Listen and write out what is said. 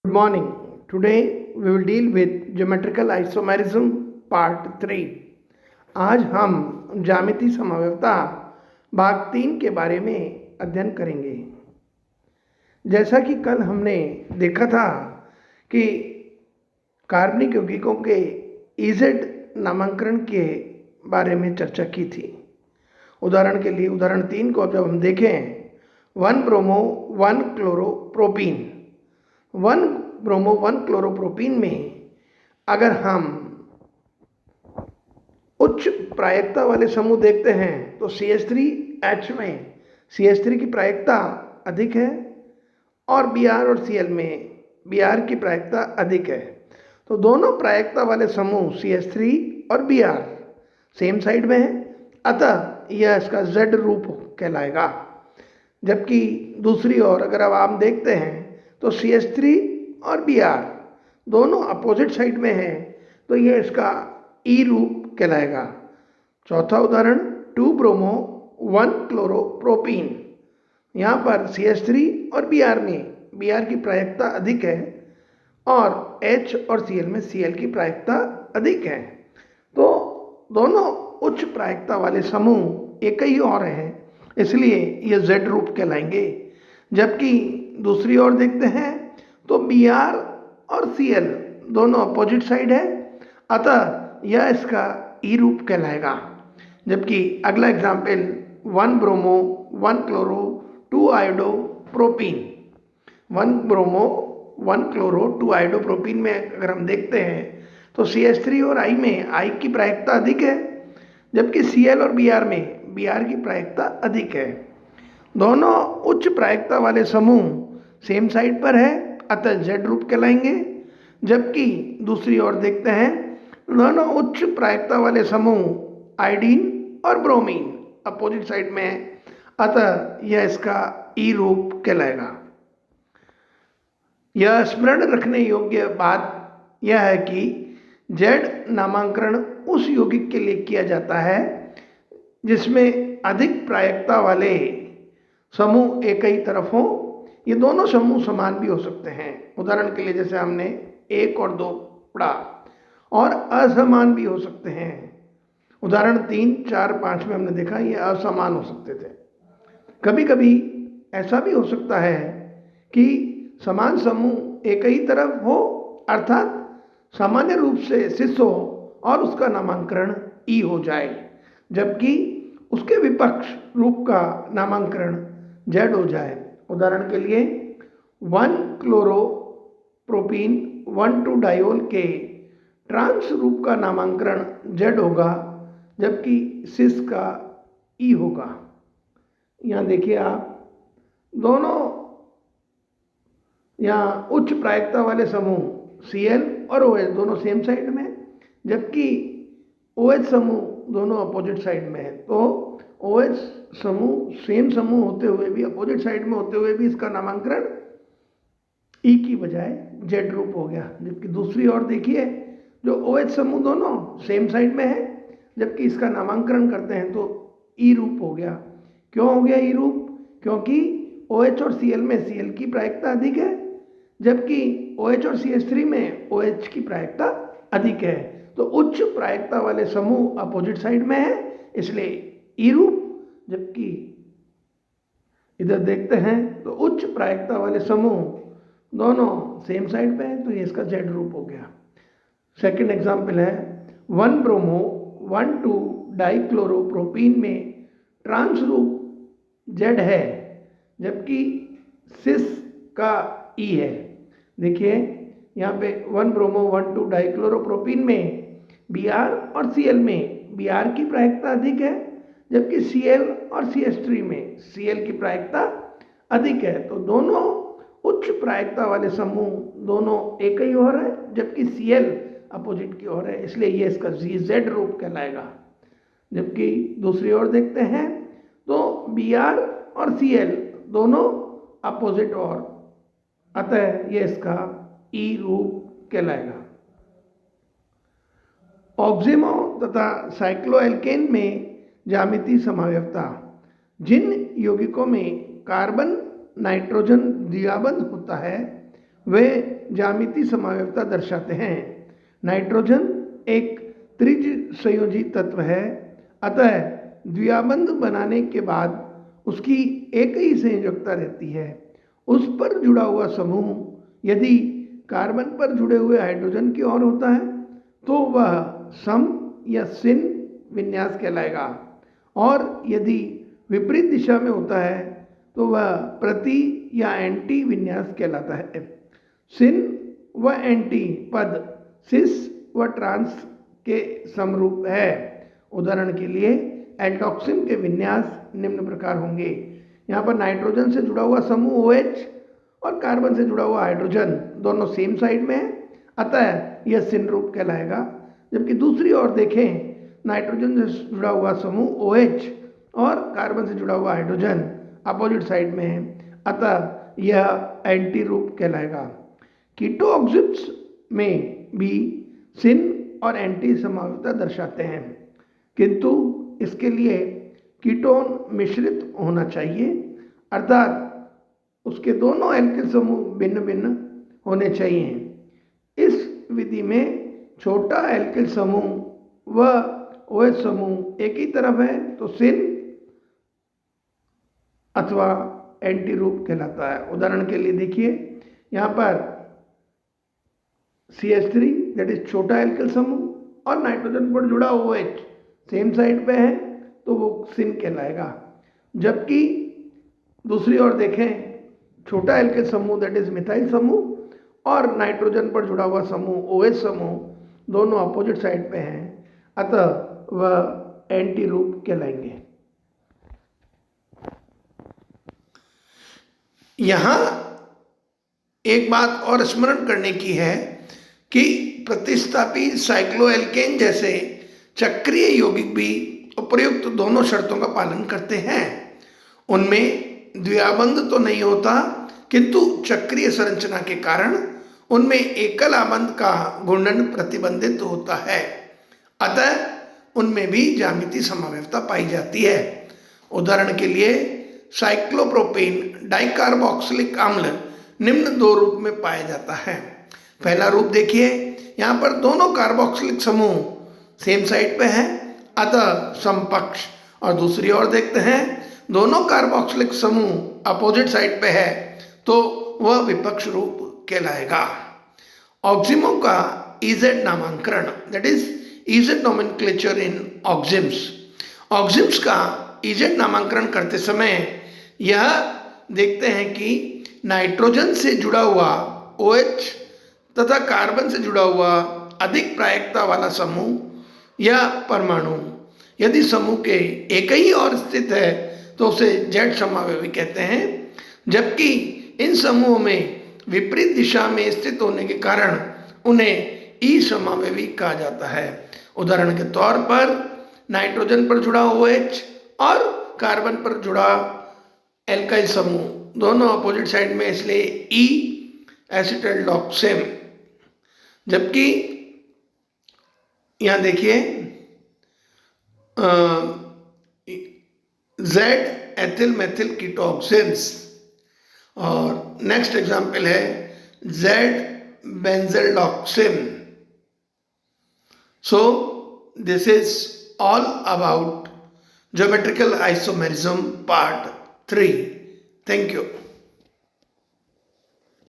Good morning. Today we will deal with geometrical isomerism part 3. आज हम ज्यामितीय समव्यवता भाग 3 के बारे में अध्ययन करेंगे। जैसा कि कल हमने देखा था कि कार्बनिक यौगिकों के इजेड नामांकन के बारे में चर्चा की थी। उदाहरण के लिए उदाहरण 3 को जब हम देखें 1 ब्रोमो 1 क्लोरोप्रोपीन 1 ब्रोमो 1 क्लोरोप्रोपीन में अगर हम उच्च प्रायिकता वाले समूह देखते हैं तो CH3H में CH3 की प्रायिकता अधिक है और Br और Cl में Br की प्रायिकता अधिक है। तो दोनों प्रायिकता वाले समूह CH3 और Br सेम साइड में है, अतः यह इसका Z रूप कहलाएगा। जबकि दूसरी ओर अगर अब आप देखते हैं तो CH3 और Br दोनों अपोजिट साइड में हैं, तो यह इसका E रूप कहलाएगा। चौथा उदाहरण 2 ब्रोमो 1 क्लोरोप्रोपीन। यहाँ पर CH3 और Br में Br की प्रायिकता अधिक है और H और Cl में Cl की प्रायिकता अधिक है। तो दोनों उच्च प्रायिकता वाले समूह एक ही और हैं, इसलिए ये Z रूप कहलाएंगे। जबकि दूसरी ओर देखते हैं तो Br और Cl दोनों अपोजिट साइड है, अतः यह इसका E रूप कहलाएगा। जबकि अगला example 1 bromo 1 chloro 2 iodo propene 1 bromo 1 chloro 2 iodo propene में अगर हम देखते हैं तो CH3 और I में I की प्रायिकता अधिक है, जबकि Cl और Br में Br की प्रायिकता अधिक है। दोनों उच्च प्रायिकता वाले समूह सेम साइड पर है, अतः Z रूप कहलाएंगे। जबकि दूसरी ओर देखते हैं दोनों उच्च प्रायिकता वाले समूह आयोडीन और ब्रोमीन अपोजिट साइड में है, अतः यह इसका E रूप कहलाएगा। यह स्मरण रखने योग्य बात यह है कि Z नामांकन उस यौगिक के लिए किया जाता है जिसमें अधिक प्रायिकता वाले समूह एक ही तरफ हो। ये दोनों समूह समान भी हो सकते हैं। उदाहरण के लिए जैसे हमने 1 और 2 पढ़ा, और असमान भी हो सकते हैं। उदाहरण 3, 4, 5 में हमने देखा ये असमान हो सकते थे। कभी कभी ऐसा भी हो सकता है कि समान समूह एक ही तरफ हो, अर्थात सामान्य रूप से सिस हो और उसका नामांकन E हो जाए, जबकि उसके विपक्ष रूप का नामांकन Z हो जाए। उदाहरण के लिए 1 क्लोरोप्रोपीन 1,2 डायोल के ट्रांस रूप का नामांकन Z होगा, जबकि सिस का E होगा। यहाँ देखिए आप दोनों यहाँ उच्च प्रायिकता वाले समूह Cl और OH दोनों सेम साइड में, जबकि OH समूह दोनों अपोजिट साइड में है। तो OH समूह सेम समूह होते हुए भी अपोजिट साइड में होते हुए भी इसका नामांकन E की बजाय Z रूप हो गया। जबकि दूसरी ओर देखिए जो OH समूह दोनों सेम साइड में है, जबकि इसका नामांकन करते हैं तो E रूप हो गया। क्यों हो गया E रूप? क्योंकि OH और Cl में Cl की प्रायिकता अधिक है, जबकि OH और CH3 में OH की प्रायिकता अधिक है। तो उच्च प्रायिकता वाले समूह अपोजिट साइड में है, इसलिए E रूप। जबकि इधर देखते हैं तो उच्च प्रायिकता वाले समूह दोनों सेम साइड पे है, तो ये इसका Z रूप हो गया। सेकंड एग्जाम्पल है 1 ब्रोमो 1,2 डाइक्लोरोप्रोपीन में ट्रांस रूप Z है, जबकि सिस का E है। देखिए यहाँ पे 1 ब्रोमो 1,2 डाइक्लोरोप्रोपीन में Br और Cl में Br की प्रायिकता अधिक है, जबकि Cl और CH3 में Cl की प्रायिकता अधिक है। तो दोनों उच्च प्रायिकता वाले समूह दोनों एक ही ओर है, जबकि Cl अपोजिट की ओर है, इसलिए ये इसका Z रूप कहलाएगा। जबकि दूसरी ओर देखते हैं तो Br और Cl दोनों अपोजिट ओर, अतः ये इसका E रूप कहलाएगा। ऑक्सिमो तथा साइक्लोएल्केन में ज्यामितीय समव्यवता। जिन यौगिकों में कार्बन नाइट्रोजन द्विबंध होता है वे ज्यामितीय समावयवता दर्शाते हैं। नाइट्रोजन एक त्रिज संयोजी तत्व है, अतः द्विआबंध बनाने के बाद उसकी एक ही संयोजकता रहती है। उस पर जुड़ा हुआ समूह यदि कार्बन पर जुड़े हुए हाइड्रोजन की ओर होता है तो वह सम या सिन विन्यास कहलाएगा, और यदि विपरीत दिशा में होता है तो वह प्रति या एंटी विन्यास कहलाता है। सिन व एंटी पद सिस व ट्रांस के समरूप है। उदाहरण के लिए एल्डोक्सिन के विन्यास निम्न प्रकार होंगे। यहाँ पर नाइट्रोजन से जुड़ा हुआ समूह OH और कार्बन से जुड़ा हुआ हाइड्रोजन दोनों सेम साइड में है, अतः यह सिन रूप कहलाएगा। जबकि दूसरी ओर देखें, नाइट्रोजन से जुड़ा हुआ समूह OH और कार्बन से जुड़ा हुआ हाइड्रोजन अपोजिट साइड में है, अतः यह एंटी रूप कहलाएगा। कीटोऑक्सिड्स में भी सिन और एंटी समावयवता दर्शाते हैं, किंतु इसके लिए कीटोन मिश्रित होना चाहिए, अर्थात उसके दोनों एल्किल समूह भिन्न भिन्न होने चाहिए। इस विधि में छोटा एल्किल समूह व OH समूह एक ही तरफ है तो सिन अथवा एंटी रूप कहलाता है। उदाहरण के लिए देखिए, यहाँ पर CH3 दैट इज छोटा एल्किल समूह और नाइट्रोजन पर जुड़ा OH सेम साइड पे है तो वो सिन कहलाएगा। जबकि दूसरी ओर देखें, छोटा एल्किल समूह दैट इज मिथाइल समूह और नाइट्रोजन पर जुड़ा हुआ समूह OH समूह दोनों अपोजिट साइड पे हैं, अतः वह एंटी रूप कहलाएंगे। यहाँ एक बात और स्मरण करने की है कि प्रतिस्थापी साइक्लोएल्केन जैसे चक्रीय यौगिक भी उपर्युक्त दोनों शर्तों का पालन करते हैं। उनमें द्विआबंध तो नहीं होता, किंतु चक्रीय संरचना के कारण उनमें एकल आबंध का घूर्णन प्रतिबंधित होता है, अतः उनमें भी ज्यामितीय समावयवता पाई जाती है। उदाहरण के लिए साइक्लोप्रोपेन डाइकार्बोक्सिलिक अम्ल निम्न दो रूप में पाया जाता है। पहला रूप देखिए, यहाँ पर दोनों कार्बोक्सिलिक समूह सेम साइड पे है, अतः समपक्ष। और दूसरी ओर देखते हैं, दोनों कार्बोक्सिलिक समूह अपोजिट साइड पे है तो वह विपक्ष रूप कहलाएगा। ऑक्सिमो का EZ नामांकरण that is EZ nomenclature in oximes. Oximes का EZ नामांकरण करते समय यह देखते हैं कि नाइट्रोजन से जुड़ा हुआ OH तथा कार्बन से जुड़ा हुआ अधिक प्रायिकता वाला समूह या परमाणु यदि समूह के एक ही ओर स्थित है तो उसे Z समावयवी कहते हैं, जबकि इन समूहों में विपरीत दिशा में स्थित होने के कारण उन्हें E समावयवी कहा जाता है। उदाहरण के तौर पर नाइट्रोजन पर जुड़ा OH और कार्बन पर जुड़ा एल्काइल समूह दोनों अपोजिट साइड में, इसलिए E एसिटाइलडॉक्सेम। जबकि यहाँ देखिए Z एथिल मेथिल कीटोऑक्सिन्स, और नेक्स्ट एग्जाम्पल है Z benzaldoxime. So this is all about geometrical isomerism part 3. Thank you.